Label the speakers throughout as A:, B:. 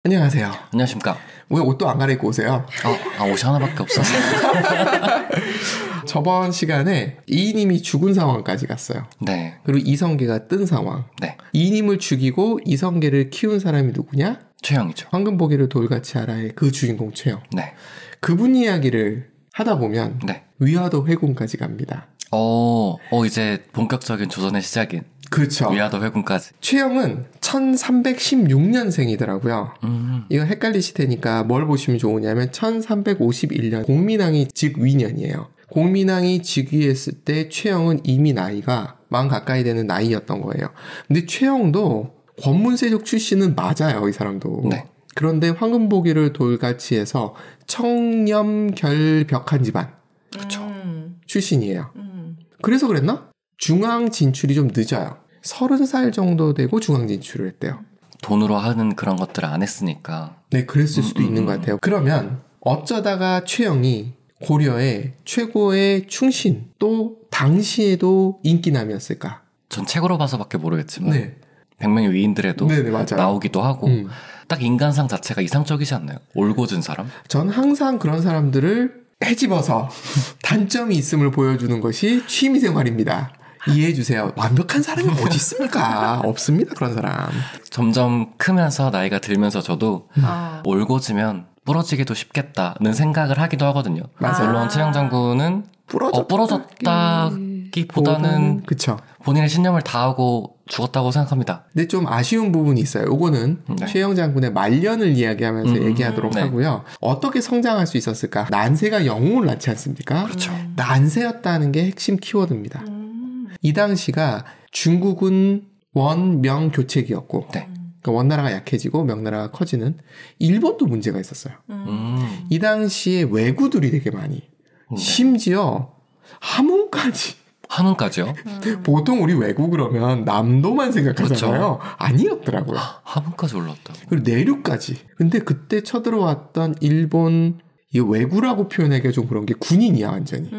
A: 안녕하세요.
B: 안녕하십니까.
A: 왜 옷도 안 갈아입고 오세요?
B: 옷이 하나밖에 없어서.
A: 저번 시간에 이님이 죽은 상황까지 갔어요.
B: 네.
A: 그리고 이성계가 뜬 상황.
B: 네.
A: 이님을 죽이고 이성계를 키운 사람이 누구냐?
B: 최영이죠.
A: 황금보기를 돌같이 하라의 그 주인공 최영.
B: 네.
A: 그분 이야기를 하다 보면
B: 네.
A: 위화도 회군까지 갑니다.
B: 이제 본격적인 조선의 시작인.
A: 그렇죠.
B: 위화도 회군까지.
A: 최영은 1316년생이더라고요. 이거 헷갈리실 테니까 뭘 보시면 좋으냐면 1351년 공민왕이 즉위년이에요. 공민왕이 즉위했을 때 최영은 이미 나이가 40 가까이 되는 나이였던 거예요. 근데 최영도 권문세족 출신은 맞아요, 이 사람도.
B: 네.
A: 그런데 황금보기를 돌같이 해서 청렴결벽한 집안
B: 그렇죠.
A: 출신이에요. 그래서 그랬나? 중앙 진출이 좀 늦어요. 30살 정도 되고 중앙 진출을 했대요.
B: 돈으로 하는 그런 것들을 안 했으니까.
A: 네, 그랬을 수도 있는 것 같아요. 그러면 어쩌다가 최영이 고려의 최고의 충신, 또 당시에도 인기남이었을까?
B: 전 책으로 봐서밖에 모르겠지만
A: 네.
B: 100명의 위인들에도
A: 네네, 맞아요.
B: 나오기도 하고 딱 인간상 자체가 이상적이지 않나요? 올곧은 사람?
A: 전 항상 그런 사람들을 헤집어서 단점이 있음을 보여주는 것이 취미생활입니다. 이해해주세요. 완벽한 사람이 어디 있습니까? 없습니다, 그런 사람.
B: 점점 크면서 나이가 들면서 저도 올곧으면 부러지기도 쉽겠다는 생각을 하기도 하거든요.
A: 맞아요.
B: 물론 최영 장군은 부러졌다기보다는
A: 그쵸.
B: 본인의 신념을 다하고 죽었다고 생각합니다.
A: 근데 좀 아쉬운 부분이 있어요. 요거는
B: 네.
A: 최영 장군의 말년을 이야기하면서 얘기하도록
B: 네.
A: 하고요. 어떻게 성장할 수 있었을까? 난세가 영웅을 낳지 않습니까?
B: 그렇죠.
A: 난세였다는 게 핵심 키워드입니다. 이 당시가 중국은 원명 교체기였고
B: 네.
A: 그러니까 원나라가 약해지고 명나라가 커지는 일본도 문제가 있었어요. 이 당시에 왜구들이 되게 많이 심지어 함흥까지
B: 한운까지요?
A: 보통 우리 왜구 그러면 남도만 생각하잖아요.
B: 그렇죠.
A: 아니었더라고요.
B: 한운까지 올랐다.
A: 그리고 내륙까지. 근데 그때 쳐들어왔던 일본 이 왜구라고 표현하기가 좀 그런 게 군인이야 완전히.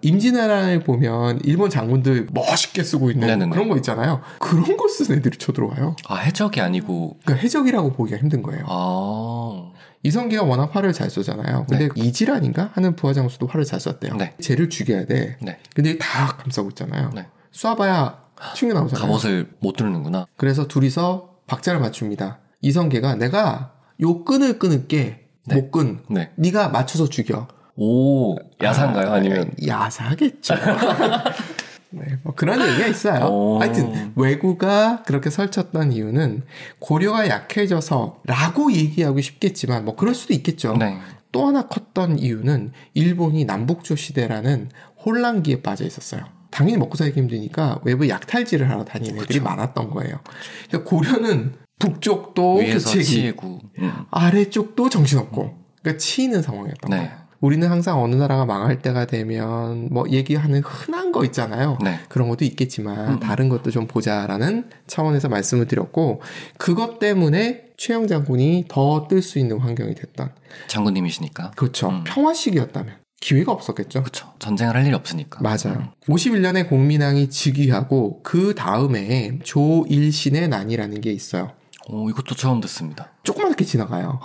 A: 임진왜란을 보면 일본 장군들 멋있게 쓰고 있는
B: 네네네.
A: 그런 거 있잖아요. 그런 거 쓴 애들이 쳐들어와요.
B: 해적이 아니고.
A: 그러니까 해적이라고 보기가 힘든 거예요. 이성계가 워낙 활을 잘 쏘잖아요. 근데
B: 네.
A: 이지란인가 하는 부하장수도 활을 잘 쐈대요.
B: 네.
A: 쟤를 죽여야 돼.
B: 네.
A: 근데 다 감싸고 있잖아요.
B: 네.
A: 쏴봐야 튕겨나오잖아요.
B: 갑옷을 못 뚫는구나.
A: 그래서 둘이서 박자를 맞춥니다. 이성계가 내가 요 끈을 끊을게.
B: 네.
A: 목끈.
B: 네.
A: 네가 맞춰서 죽여.
B: 오, 야사인가요? 아니면?
A: 야사겠죠. 네, 뭐 그런 얘기가 있어요.
B: 오.
A: 하여튼 왜구가 그렇게 설쳤던 이유는 고려가 약해져서라고 얘기하고 싶겠지만 뭐 그럴 수도 있겠죠.
B: 네.
A: 또 하나 컸던 이유는 일본이 남북조 시대라는 혼란기에 빠져 있었어요. 당연히 먹고 살기 힘드니까 외부 약탈지를 하러 다니는 애들이 많았던 거예요. 그러니까 고려는 북쪽도
B: 위에서
A: 교체기,
B: 치이고.
A: 아래쪽도 정신없고 그러니까 치이는 상황이었던
B: 네.
A: 거예요. 우리는 항상 어느 나라가 망할 때가 되면 뭐 얘기하는 흔한 거 있잖아요.
B: 네.
A: 그런 것도 있겠지만 다른 것도 좀 보자라는 차원에서 말씀을 드렸고 그것 때문에 최영 장군이 더 뜰 수 있는 환경이 됐던.
B: 장군님이시니까.
A: 그렇죠. 평화 시기였다면 기회가 없었겠죠.
B: 그렇죠. 전쟁을 할 일이 없으니까.
A: 맞아요. 51년에 공민왕이 즉위하고 그 다음에 조일신의 난이라는 게 있어요.
B: 이것도 처음 듣습니다.
A: 조그맣게 지나가요.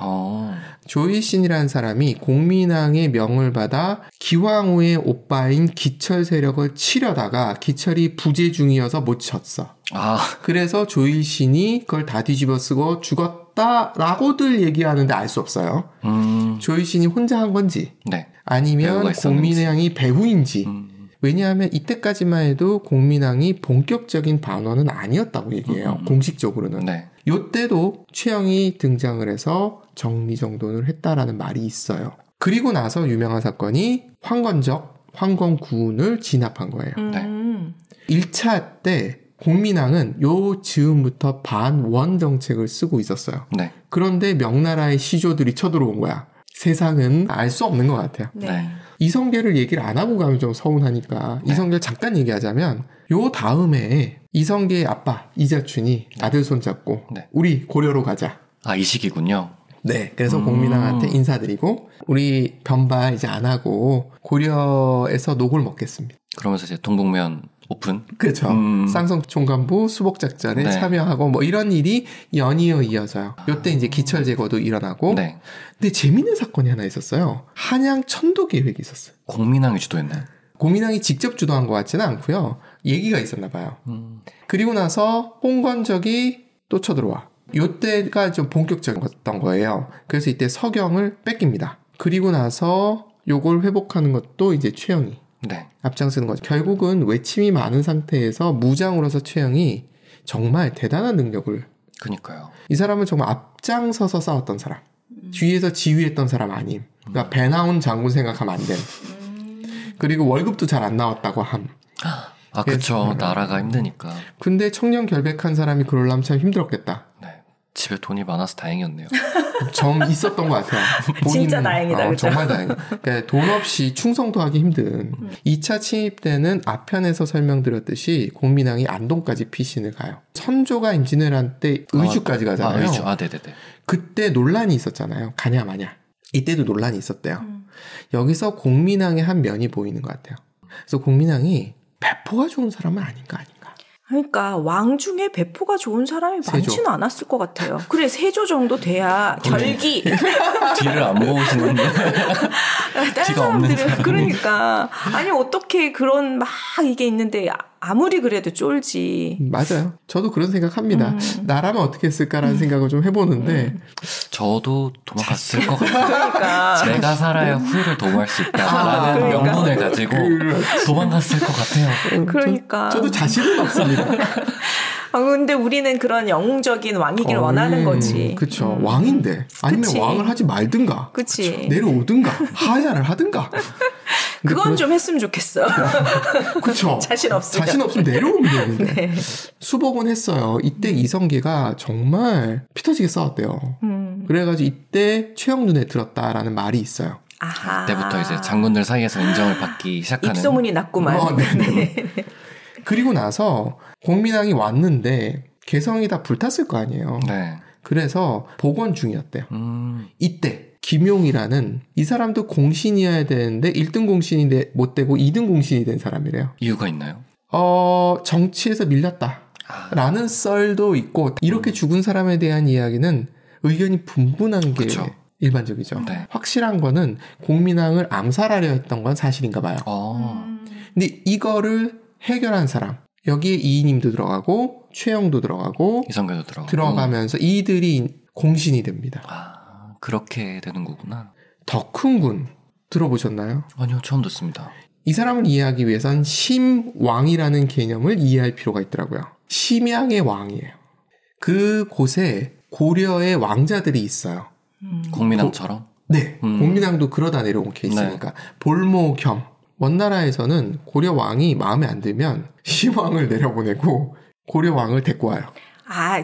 A: 조일신이라는 사람이 공민왕의 명을 받아 기왕후의 오빠인 기철 세력을 치려다가 기철이 부재 중이어서 못 쳤어. 그래서 조일신이 그걸 다 뒤집어 쓰고 죽었다라고들 얘기하는데 알 수 없어요. 조일신이 혼자 한 건지
B: 네.
A: 아니면 공민왕이 배후인지 왜냐하면 이때까지만 해도 공민왕이 본격적인 반원은 아니었다고 얘기해요. 공식적으로는.
B: 네.
A: 요때도 최영이 등장을 해서 정리정돈을 했다라는 말이 있어요. 그리고 나서 유명한 사건이 황건군을 진압한 거예요.
B: 네.
A: 1차 때 공민왕은 요 즈음부터 반원 정책을 쓰고 있었어요.
B: 네.
A: 그런데 명나라의 시조들이 쳐들어온 거야. 세상은 알 수 없는 것 같아요.
B: 네.
A: 이성계를 얘기를 안 하고 가면 좀 서운하니까 이성계를 잠깐 얘기하자면 요 다음에 이성계의 아빠 이자춘이 아들 손잡고 우리 고려로 가자.
B: 이 시기군요.
A: 네. 그래서 공민왕한테 인사드리고 우리 변발 이제 안 하고 고려에서 녹을 먹겠습니다.
B: 그러면서 이제 동북면 오픈.
A: 그렇죠. 쌍성 총관부 수복작전에
B: 네.
A: 참여하고 뭐 이런 일이 연이어 이어져요. 요때 이제 기철 제거도 일어나고.
B: 네.
A: 근데 재밌는 사건이 하나 있었어요. 한양 천도 계획이 있었어요.
B: 공민왕이 주도했나요?
A: 공민왕이 직접 주도한 것 같지는 않고요. 얘기가 있었나 봐요. 그리고 나서 홍건적이 또 쳐들어와. 요때가 좀 본격적이었던 거예요. 그래서 이때 서경을 뺏깁니다. 그리고 나서 요걸 회복하는 것도 이제 최영이
B: 네.
A: 앞장서는 거죠. 결국은 외침이 많은 상태에서 무장으로서 최영이 정말 대단한 능력을.
B: 그니까요.
A: 이 사람은 정말 앞장서서 싸웠던 사람. 뒤에서 지휘했던 사람 아님. 그러니까 배 나온 장군 생각하면 안 돼. 그리고 월급도 잘 안 나왔다고 함.
B: 아, 그쵸. 나라가 힘드니까.
A: 근데 청년 결백한 사람이 그러려면 참 힘들었겠다.
B: 네. 집에 돈이 많아서 다행이었네요.
A: 좀 있었던 것 같아요.
C: 진짜 다행이다. 그렇죠?
A: 정말 다행이다. 그러니까 돈 없이 충성도 하기 힘든. 2차 침입 때는 앞편에서 설명드렸듯이 공민왕이 안동까지 피신을 가요. 선조가 임진왜란 때 의주까지 가잖아요.
B: 의주. 네네네.
A: 그때 논란이 있었잖아요. 가냐 마냐. 이때도 논란이 있었대요. 여기서 공민왕의 한 면이 보이는 것 같아요. 그래서 공민왕이 배포가 좋은 사람은 아닌가.
C: 그러니까 왕 중에 배포가 좋은 사람이
A: 세조.
C: 많지는 않았을 것 같아요. 그래 세조 정도 돼야 결기.
B: 뒤를 안 모으시는데.
C: 다른 사람들은 그러니까 아니 어떻게 그런 막 이게 있는데 아무리 그래도 쫄지.
A: 맞아요. 저도 그런 생각합니다. 나라면 어떻게 했을까라는 생각을 좀 해보는데
B: 저도 도망갔을 것 같아요.
C: 그러니까
B: 내가 살아야 후회를 도모할 수 있다라는
C: 그러니까.
B: 명분을 가지고 도망갔을 것 같아요.
C: 그러니까
A: 저도 자신은 없습니다.
C: 근데 우리는 그런 영웅적인 왕이길 원하는 거지.
A: 그쵸. 왕인데. 아니면
C: 그치.
A: 왕을 하지 말든가.
C: 그치.
A: 내려오든가. 하야를 하든가.
C: 그건 좀 했으면 좋겠어.
A: 그쵸.
C: 자신 없으면.
A: 자신 없으면 내려오면 되는데.
C: 네.
A: 수복은 했어요. 이때 이성계가 정말 피 터지게 싸웠대요. 그래가지고 이때 최영 눈에 들었다라는 말이 있어요.
C: 아하.
B: 그때부터 이제 장군들 사이에서 인정을 받기 시작하는.
C: 입소문이 났구만.
A: 네네. 그리고 나서 공민왕이 왔는데 개성이 다 불탔을 거 아니에요.
B: 네.
A: 그래서 복원 중이었대요. 이때 김용이라는 이 사람도 공신이어야 되는데 1등 공신이 못 되고 2등 공신이 된 사람이래요.
B: 이유가 있나요?
A: 정치에서 밀렸다. 라는 썰도 있고 이렇게 죽은 사람에 대한 이야기는 의견이 분분한 게
B: 그쵸.
A: 일반적이죠.
B: 네.
A: 확실한 거는 공민왕을 암살하려 했던 건 사실인가 봐요. 근데 이거를 해결한 사람 여기에 이인임도 들어가고 최영도 들어가고
B: 이성계도 들어가고
A: 들어가면서 이들이 공신이 됩니다.
B: 그렇게 되는 거구나.
A: 덕훈군 들어보셨나요?
B: 아니요, 처음 듣습니다.
A: 이 사람을 이해하기 위해선 심왕이라는 개념을 이해할 필요가 있더라고요. 심양의 왕이에요. 그 곳에 고려의 왕자들이 있어요.
B: 공민왕처럼?
A: 네. 공민왕도 그러다 내려온 케이스니까.
B: 네.
A: 볼모 겸. 원나라에서는 고려 왕이 마음에 안 들면 시왕을 내려보내고 고려 왕을 데리고 와요.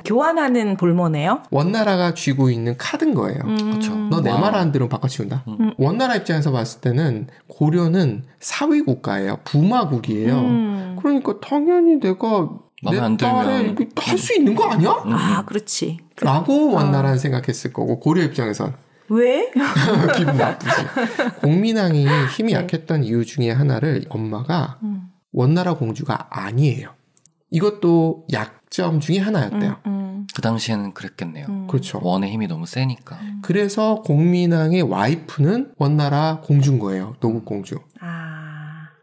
C: 교환하는 볼모네요?
A: 원나라가 쥐고 있는 카드인 거예요.
B: 그렇죠.
A: 너 내 말 안 들으면 바꿔치운다. 원나라 입장에서 봤을 때는 고려는 사위 국가예요. 부마국이에요. 그러니까 당연히 내가 내
B: 안
A: 딸에
B: 들면
A: 할 수 있는 거 아니야?
C: 그렇지.
A: 라고 원나라는 생각했을 거고 고려 입장에선
C: 왜?
A: 기분 나쁘지. 공민왕이 힘이 약했던 이유 중에 하나를 엄마가 원나라 공주가 아니에요. 이것도 약점 중에 하나였대요.
B: 그 당시에는 그랬겠네요.
A: 그렇죠.
B: 원의 힘이 너무 세니까.
A: 그래서 공민왕의 와이프는 원나라 공주인 거예요. 노국공주.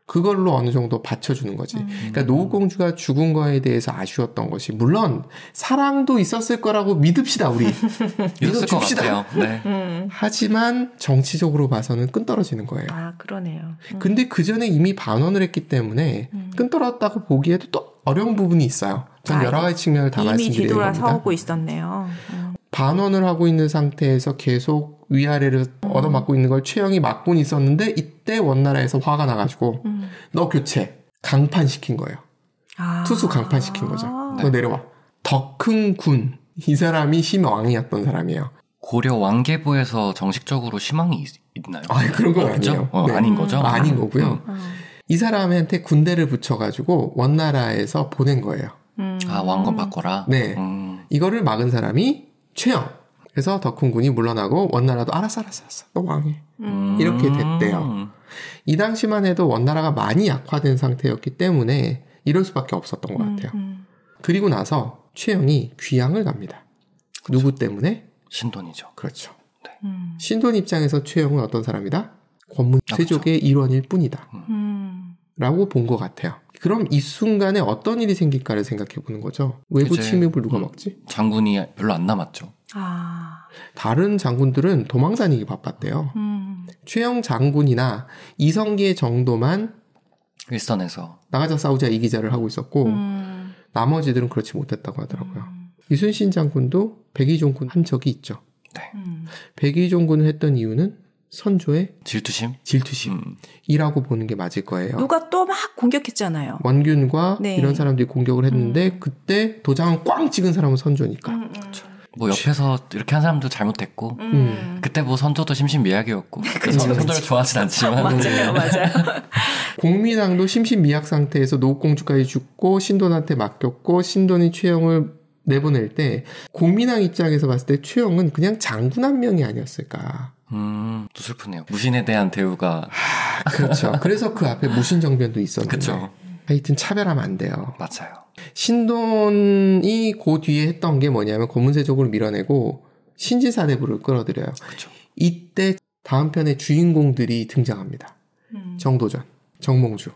A: 그걸로 어느 정도 받쳐주는 거지. 그러니까 노국공주가 죽은 거에 대해서 아쉬웠던 것이 물론 사랑도 있었을 거라고 믿읍시다 우리.
B: 있었을 것 같아요. 네.
A: 하지만 정치적으로 봐서는 끈떨어지는 거예요.
C: 그러네요.
A: 근데 그 전에 이미 반원을 했기 때문에 끈떨었다고 보기에도 또 어려운 부분이 있어요. 전 여러 가지 측면을 다
C: 이미
A: 말씀드리는
C: 뒤돌아
A: 겁니다.
C: 싸우고 있었네요.
A: 반원을 하고 있는 상태에서 계속 위아래를 얻어맞고 있는 걸 최영이 막고는 있었는데 이때 원나라에서 화가 나가지고 너 교체 강판시킨 거예요. 투수 강판시킨 거죠. 너 내려와. 덕흥군 이 사람이 심왕이었던 사람이에요.
B: 고려 왕계부에서 정식적으로 심왕이 있나요?
A: 그런 건 아니에요.
B: 네. 아닌 거죠?
A: 아닌 거고요. 이 사람한테 군대를 붙여가지고 원나라에서 보낸 거예요.
B: 왕건 바꿔라?
A: 네. 이거를 막은 사람이 최영. 그래서 덕훈군이 물러나고 원나라도 알았어. 너 왕해. 이렇게 됐대요. 이 당시만 해도 원나라가 많이 약화된 상태였기 때문에 이럴 수밖에 없었던 것 같아요. 그리고 나서 최영이 귀양을 갑니다. 그렇죠. 누구 때문에?
B: 신돈이죠.
A: 그렇죠.
B: 네.
A: 신돈 입장에서 최영은 어떤 사람이다? 권문세족의 일원일 뿐이다. 라고 본 것 같아요. 그럼 이 순간에 어떤 일이 생길까를 생각해 보는 거죠. 외부 침입을 누가 막지?
B: 장군이 별로 안 남았죠.
A: 다른 장군들은 도망 다니기 바빴대요. 최영 장군이나 이성계 정도만
B: 일선에서
A: 나가자 싸우자 이 기자를 하고 있었고 나머지들은 그렇지 못했다고 하더라고요. 이순신 장군도 백의종군 한 적이 있죠.
B: 네.
A: 백의종군을 했던 이유는 선조의 질투심이라고 보는 게 맞을 거예요.
C: 누가 또 막 공격했잖아요.
A: 원균과
C: 네.
A: 이런 사람들이 공격을 했는데 그때 도장을 꽝 찍은 사람은 선조니까.
B: 그렇죠. 뭐 옆에서 이렇게 한 사람도 잘못했고 그때 뭐 선조도 심신미약이었고 선조를 좋아하진 않지만
C: 맞아요.
A: 공민왕도 심신미약 상태에서 노국공주까지 죽고 신돈한테 맡겼고 신돈이 최영을 내보낼 때 공민왕 입장에서 봤을 때 최영은 그냥 장군 한 명이 아니었을까.
B: 또 슬프네요. 무신에 대한 대우가
A: 그렇죠. 그래서 그 앞에 무신정변도 있었는데
B: 그쵸.
A: 하여튼 차별하면 안 돼요.
B: 맞아요.
A: 신돈이 그 뒤에 했던 게 뭐냐면 고문세족을 밀어내고 신지사대부를 끌어들여요.
B: 그쵸.
A: 이때 다음 편의 주인공들이 등장합니다. 정도전, 정몽주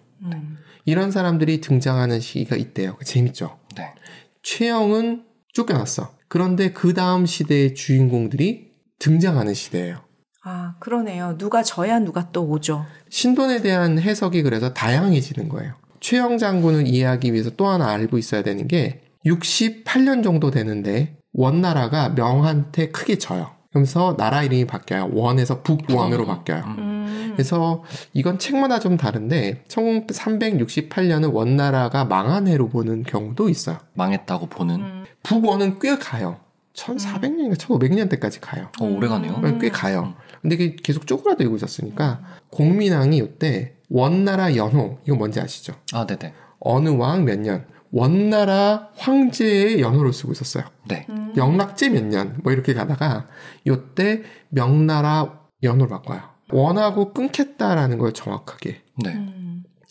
A: 이런 사람들이 등장하는 시기가 있대요. 재밌죠?
B: 네.
A: 최영은 쫓겨났어. 그런데 그 다음 시대의 주인공들이 등장하는 시대예요.
C: 아, 그러네요. 누가 져야 누가 또 오죠.
A: 신돈에 대한 해석이 그래서 다양해지는 거예요. 최영 장군을 이해하기 위해서 또 하나 알고 있어야 되는 게 68년 정도 되는데 원나라가 명한테 크게 져요. 그러면서 나라 이름이 바뀌어요. 원에서 북원으로 바뀌어요. 그래서 이건 책마다 좀 다른데 1368년은 원나라가 망한 해로 보는 경우도 있어요.
B: 망했다고 보는?
A: 북원은 꽤 가요. 1400년인가 1500년 때까지 가요.
B: 오래 가네요.
A: 꽤 가요. 근데 그게 계속 쪼그라들고 있었으니까 공민왕이 이때 원나라 연호 이거 뭔지 아시죠?
B: 아, 네네.
A: 어느 왕 몇 년 원나라 황제의 연호를 쓰고 있었어요.
B: 네.
A: 영락제 몇 년 뭐 이렇게 가다가 이때 명나라 연호를 바꿔요. 원하고 끊겠다라는 걸 정확하게.
B: 네.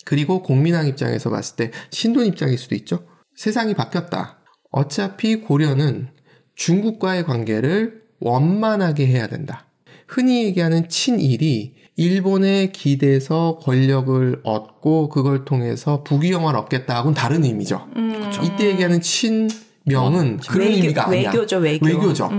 A: 그리고 공민왕 입장에서 봤을 때 신돈 입장일 수도 있죠. 세상이 바뀌었다. 어차피 고려는 중국과의 관계를 원만하게 해야 된다. 흔히 얘기하는 친일이 일본에 기대서 권력을 얻고 그걸 통해서 부귀영화를 얻겠다 하고는 다른 의미죠. 그렇죠. 이때 얘기하는 친명은 그런 의미가 아니야. 외교죠.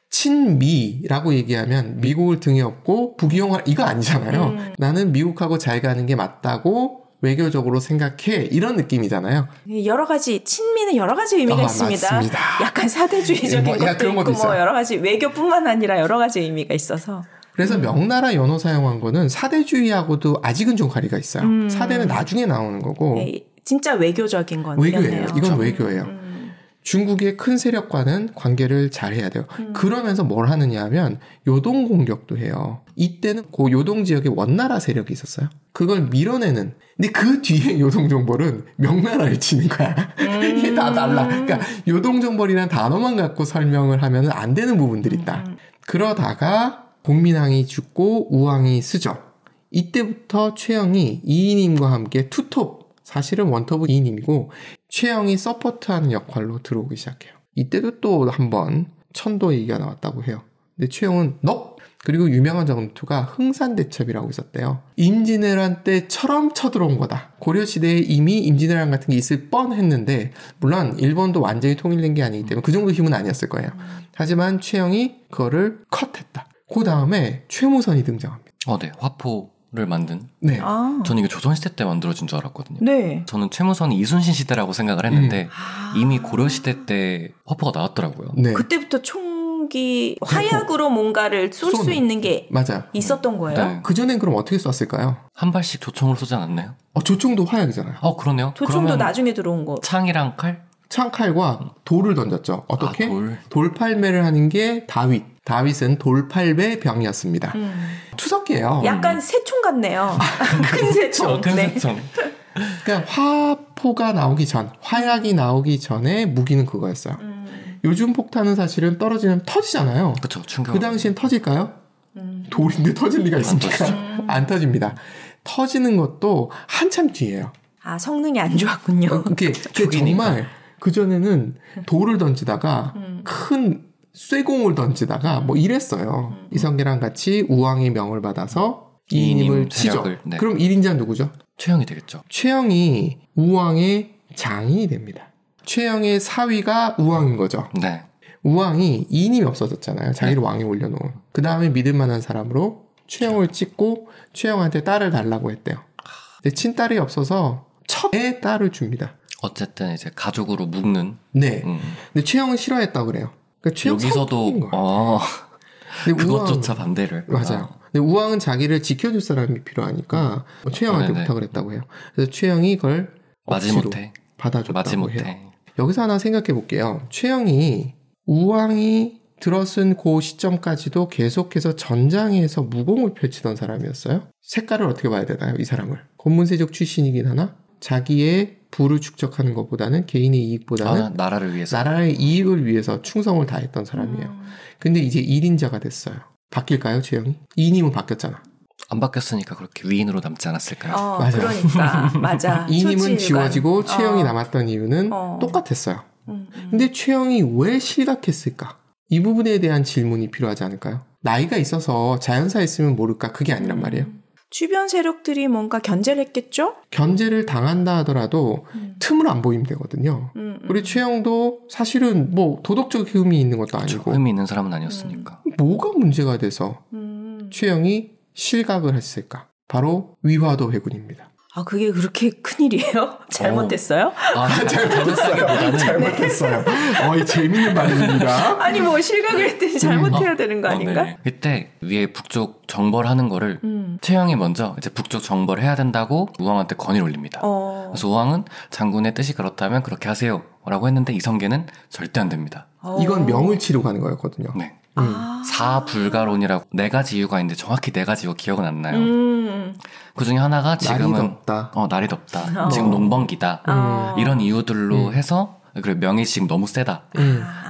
A: 친미라고 얘기하면 미국을 등에 업고 부귀영화 이거 아니잖아요. 나는 미국하고 잘 가는 게 맞다고 외교적으로 생각해 이런 느낌이잖아요.
C: 여러 가지 친미는 여러 가지 의미가 있습니다.
A: 맞습니다.
C: 약간 사대주의적인 것도
A: 그런 것도
C: 있고 뭐 여러 가지 외교뿐만 아니라 여러 가지 의미가 있어서.
A: 그래서 명나라 연호 사용한 거는 사대주의하고도 아직은 좀 거리가 있어요. 사대는 나중에 나오는 거고.
C: 네, 진짜 외교적인 건
A: 외교예요. 이건 그렇죠? 외교예요. 중국의 큰 세력과는 관계를 잘 해야 돼요. 그러면서 뭘 하느냐 하면 요동 공격도 해요. 이때는 그 요동 지역에 원나라 세력이 있었어요. 그걸 밀어내는. 근데 그 뒤에 요동정벌은 명나라를 치는 거야. 이게 다 달라. 그러니까 요동정벌이라는 단어만 갖고 설명을 하면 안 되는 부분들이 있다. 그러다가 공민왕이 죽고 우왕이 쓰죠. 이때부터 최영이 이인임과 함께 투톱, 사실은 원톱은 이인임이고 최영이 서포트하는 역할로 들어오기 시작해요. 이때도 또 한번 천도 얘기가 나왔다고 해요. 근데 최영은 넉! 그리고 유명한 전투가 흥산대첩이라고 있었대요. 임진왜란 때처럼 쳐들어온 거다. 고려시대에 이미 임진왜란 같은 게 있을 뻔했는데 물론 일본도 완전히 통일된 게 아니기 때문에 그 정도 힘은 아니었을 거예요. 하지만 최영이 그거를 컷했다. 그 다음에 최무선이 등장합니다.
B: 네. 화포를 만든.
A: 네.
B: 저는 이게 조선시대 때 만들어진 줄 알았거든요.
C: 네.
B: 저는 최무선이 이순신 시대라고 생각을 했는데 이미 고려시대 때 화포가 나왔더라고요.
A: 네.
C: 그때부터 총기 화약으로 뭔가를 쏠 수 있는 게
A: 맞아.
C: 있었던 거예요.
B: 네.
A: 그전엔 그럼 어떻게 쐈을까요?
B: 한 발씩 조총으로 쏘지 않았나요?
A: 조총도 화약이잖아요.
B: 그러네요.
C: 조총도 나중에 들어온 거.
B: 창이랑 칼?
A: 창칼과 돌을 던졌죠. 어떻게? 돌팔매를 하는 게 다윗은 돌팔매 병이었습니다. 투석기예요.
C: 약간 새총 같네요. 큰 새총.
B: 큰 새총.
A: 그러니까 화포가 나오기 전, 화약이 나오기 전에 무기는 그거였어요. 요즘 폭탄은 사실은 떨어지면 터지잖아요.
B: 그렇죠. 충격.
A: 그 당시엔 터질까요? 돌인데 터질 리가 있습니까? 안 터집니다. 터지는 것도 한참 뒤에요.
C: 아, 성능이 안 좋았군요.
A: 그게 정말 그전에는 돌을 던지다가 큰 쇠공을 던지다가 뭐 이랬어요. 이성계랑 같이 우왕의 명을 받아서 이인임을 치죠.
B: 네.
A: 그럼 1인자 누구죠?
B: 최영이 되겠죠.
A: 최영이 우왕의 장인이 됩니다. 최영의 사위가 우왕인 거죠.
B: 네.
A: 우왕이 이인임이 없어졌잖아요. 자기를 왕에 올려놓은. 그 다음에 믿을 만한 사람으로 최영을 찍고 최영한테 딸을 달라고 했대요. 근데 친딸이 없어서 첩의 딸을 줍니다.
B: 어쨌든 이제 가족으로 묶는.
A: 네. 근데 최영은 싫어했다고 그래요. 그러니까 최영
B: 여기서도
A: 근데
B: 그것조차 반대를.
A: 맞아요. 근데 우왕은 자기를 지켜줄 사람이 필요하니까 최영한테 부탁을 했다고 해요. 그래서 최영이 그걸
B: 마지못해
A: 받아줬다고 해요. 여기서 하나 생각해 볼게요. 최영이 우왕이 들어선 그 시점까지도 계속해서 전장에서 무공을 펼치던 사람이었어요. 색깔을 어떻게 봐야 되나요? 이 사람을. 권문세족 출신이긴 하나 자기의 부를 축적하는 것보다는 개인의 이익보다는
B: 나라를 위해서,
A: 나라의 이익을 위해서 충성을 다했던 사람이에요. 근데 이제 1인자가 됐어요. 바뀔까요, 최영이? 2인임은 바뀌었잖아.
B: 안 바뀌었으니까 그렇게 위인으로 남지 않았을까요?
A: 맞아.
C: 그러니까 맞아.
A: 2인임은 지워지고 최영이 남았던 이유는 똑같았어요. 근데 최영이 왜 실각했을까? 이 부분에 대한 질문이 필요하지 않을까요? 나이가 있어서 자연사에 있으면 모를까? 그게 아니란 말이에요.
C: 주변 세력들이 뭔가 견제를 했겠죠?
A: 견제를 당한다 하더라도 틈을 안 보이면 되거든요. 우리 최영도 사실은 뭐 도덕적 흠이 있는 것도 아니고
B: 흠이 있는 사람은 아니었으니까.
A: 뭐가 문제가 돼서 최영이 실각을 했을까? 바로 위화도 회군입니다.
C: 아, 그게 그렇게 큰일이에요? 잘못했어요?
A: 잘못했어요. 재밌는 말입니다.
C: 아니, 뭐, 실각을 했더니 잘못해야 되는 거 아닌가?
B: 네. 그때 위에 북쪽 정벌 하는 거를 최영이 먼저 이제 북쪽 정벌 해야 된다고 우왕한테 건의를 올립니다. 그래서 우왕은 장군의 뜻이 그렇다면 그렇게 하세요. 라고 했는데 이성계는 절대 안 됩니다.
A: 이건 명을 치러 가는 거였거든요.
B: 네. 사불가론이라고 4가지 이유가 있는데 정확히 4가지 이유가 기억은 안 나요. 그 중에 하나가 지금은
A: 날이 덥다.
B: 날이 덥다. 지금 농번기다. 이런 이유들로 해서 그리고 명이 지금 너무 세다.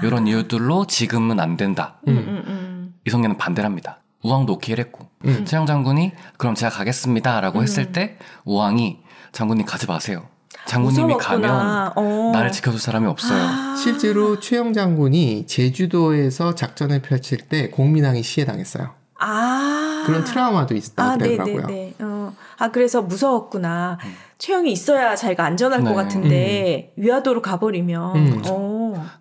B: 이런 이유들로 지금은 안 된다. 이성계는 반대를 합니다. 우왕도 오케이를 했고 최영 장군이 그럼 제가 가겠습니다 라고 했을 때 우왕이 장군님 가지 마세요. 장군님이
C: 무서웠구나.
B: 가면 나를 지켜줄 사람이 없어요.
A: 실제로 최영 장군이 제주도에서 작전을 펼칠 때 공민왕이 시해당했어요. 그런 트라우마도 있다고 그러더라고요.
C: 그래서 무서웠구나. 최영이 있어야 자기가 안전할 것 같은데 위화도로 가버리면.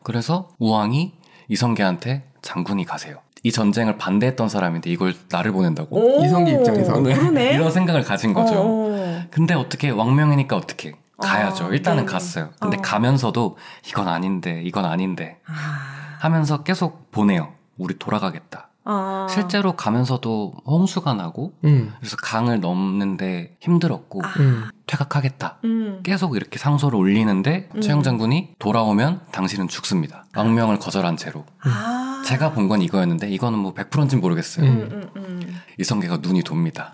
B: 그래서 우왕이 이성계한테 장군이 가세요. 이 전쟁을 반대했던 사람인데 이걸 나를 보낸다고?
A: 이성계 입장에서
C: 그러네.
B: 이런 생각을 가진 거죠. 근데 어떻게 왕명이니까 어떻게 가야죠. 일단은 갔어요. 근데 가면서도 이건 아닌데 하면서 계속 보내요. 우리 돌아가겠다. 실제로 가면서도 홍수가 나고 그래서 강을 넘는데 힘들었고 퇴각하겠다. 계속 이렇게 상소를 올리는데 최영 장군이 돌아오면 당신은 죽습니다. 왕명을 거절한 채로. 제가 본 건 이거였는데 이거는 뭐 100%인지는 모르겠어요. 이성계가 눈이 돕니다.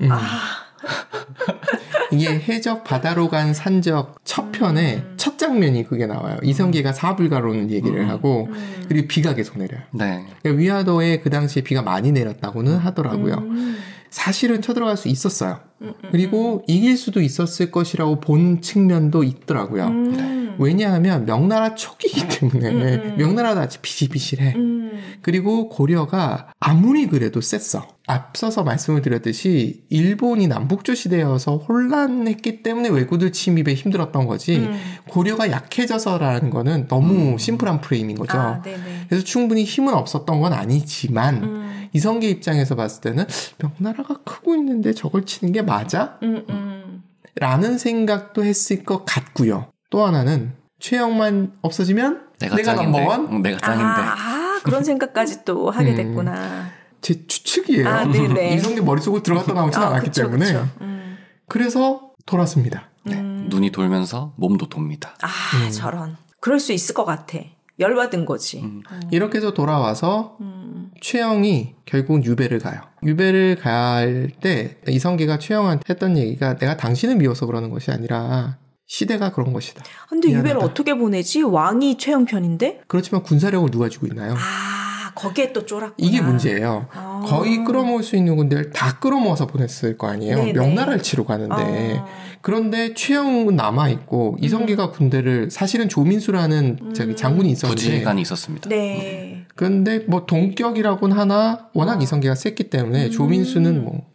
A: 이게 해적 바다로 간 산적 첫 편에 첫 장면이 그게 나와요. 이성계가 사불가로는 얘기를 하고 그리고 비가 계속 내려요.
B: 네.
A: 그러니까 위화도에 그 당시에 비가 많이 내렸다고는 하더라고요. 사실은 쳐들어갈 수 있었어요. 그리고 이길 수도 있었을 것이라고 본 측면도 있더라고요. 왜냐하면 명나라 초기이기 때문에 명나라도 아직 비실비실해. 그리고 고려가 아무리 그래도 셌어. 앞서서 말씀을 드렸듯이 일본이 남북조 시대여서 혼란했기 때문에 왜구들 침입에 힘들었던 거지 고려가 약해져서라는 거는 너무 심플한 프레임인 거죠. 그래서 충분히 힘은 없었던 건 아니지만 이성계 입장에서 봤을 때는 명나라가 크고 있는데 저걸 치는 게 맞아? 라는 생각도 했을 것 같고요. 또 하나는 최영만 없어지면 내가 넘버원?
B: 내가 짱인데.
C: 그런 생각까지 또 하게 됐구나.
A: 제 추측이에요. 이성계 머릿속으로 들어갔다 나오진 않았기 때문에. 그래서 돌았습니다.
B: 눈이 돌면서 몸도 돕니다.
C: 저런. 그럴 수 있을 것 같아. 열받은 거지.
A: 이렇게 해서 돌아와서 최영이 결국은 유배를 가요. 유배를 갈 때 이성계가 최영한테 했던 얘기가 내가 당신을 미워서 그러는 것이 아니라 시대가 그런 것이다.
C: 근데
A: 미안하다.
C: 유배를 어떻게 보내지? 왕이 최영 편인데?
A: 그렇지만 군사력을 누가 쥐고 있나요?
C: 거기에 또 쫄았구나.
A: 이게 문제예요. 거의 끌어모을 수 있는 군대를 다 끌어모아서 보냈을 거 아니에요. 네네. 명나라를 치러 가는데. 그런데 최영은 남아있고 이성계가 군대를 사실은 조민수라는 장군이 있었는데
B: 부지휘관이 있었습니다.
C: 네.
A: 그런데 뭐 동격이라고는 하나 워낙 이성계가 셌기 때문에 조민수는 뭐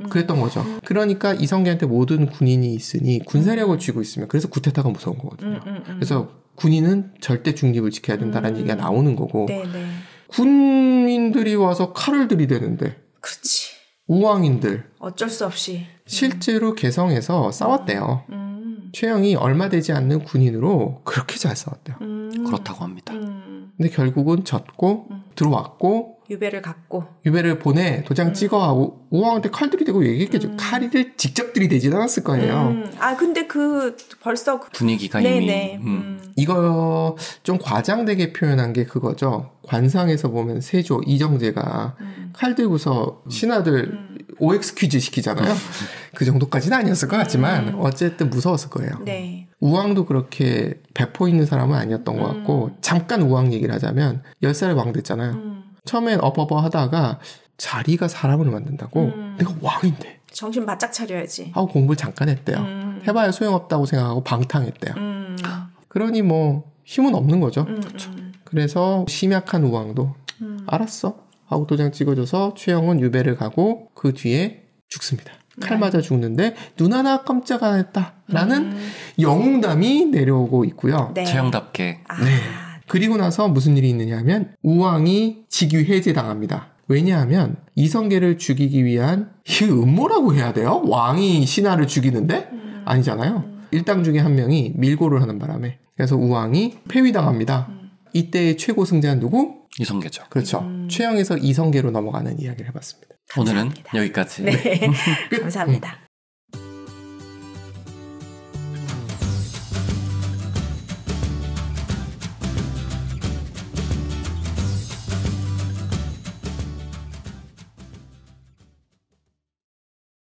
A: 그랬던 거죠. 그러니까 이성계한테 모든 군인이 있으니 군사력을 쥐고 있으면 그래서 구테타가 무서운 거거든요. 그래서 군인은 절대 중립을 지켜야 된다는 얘기가 나오는 거고
C: 네네.
A: 군인들이 와서 칼을 들이대는데
C: 그렇지.
A: 우왕인들
C: 어쩔 수 없이
A: 실제로 개성에서 싸웠대요. 최영이 얼마 되지 않는 군인으로 그렇게 잘 싸웠대요.
B: 그렇다고 합니다.
A: 근데 결국은 졌고 들어왔고
C: 유배를 갔고
A: 유배를 보내 도장 찍어하고 우왕한테 칼 들이대고 얘기했겠죠. 칼을 직접 들이대진 않았을 거예요.
C: 아 근데 벌써
B: 분위기가
C: 네네.
B: 이미
A: 이거 좀 과장되게 표현한 게 그거죠. 관상에서 보면 세조 이정재가 칼 들고서 신하들 OX 퀴즈 시키잖아요. 그 정도까지는 아니었을 것 같지만 어쨌든 무서웠을 거예요.
C: 네.
A: 우왕도 그렇게 배포 있는 사람은 아니었던 것 같고 잠깐 우왕 얘기를 하자면 10살에 왕 됐잖아요. 처음엔 어버버 하다가 자리가 사람을 만든다고 내가 왕인데
C: 정신 바짝 차려야지
A: 하고 공부를 잠깐 했대요. 해봐야 소용없다고 생각하고 방탕했대요. 그러니 뭐 힘은 없는 거죠. 그렇죠. 그래서 심약한 우왕도 알았어 하고 도장 찍어줘서 최영은 유배를 가고 그 뒤에 죽습니다. 칼 맞아 죽는데 눈 하나 깜짝 안 했다라는 영웅담이 내려오고 있고요.
C: 네.
B: 최영답게.
A: 네. 그리고 나서 무슨 일이 있느냐 하면 우왕이 직위 해제당합니다. 왜냐하면 이성계를 죽이기 위한 이 음모라고 해야 돼요? 왕이 신하를 죽이는데? 아니잖아요. 일당 중에 한 명이 밀고를 하는 바람에. 그래서 우왕이 폐위당합니다. 이때의 최고 승자는 누구?
B: 이성계죠.
A: 그렇죠. 최영에서 이성계로 넘어가는 이야기를 해봤습니다.
B: 오늘은
C: 감사합니다.
B: 여기까지.
C: 네. 감사합니다.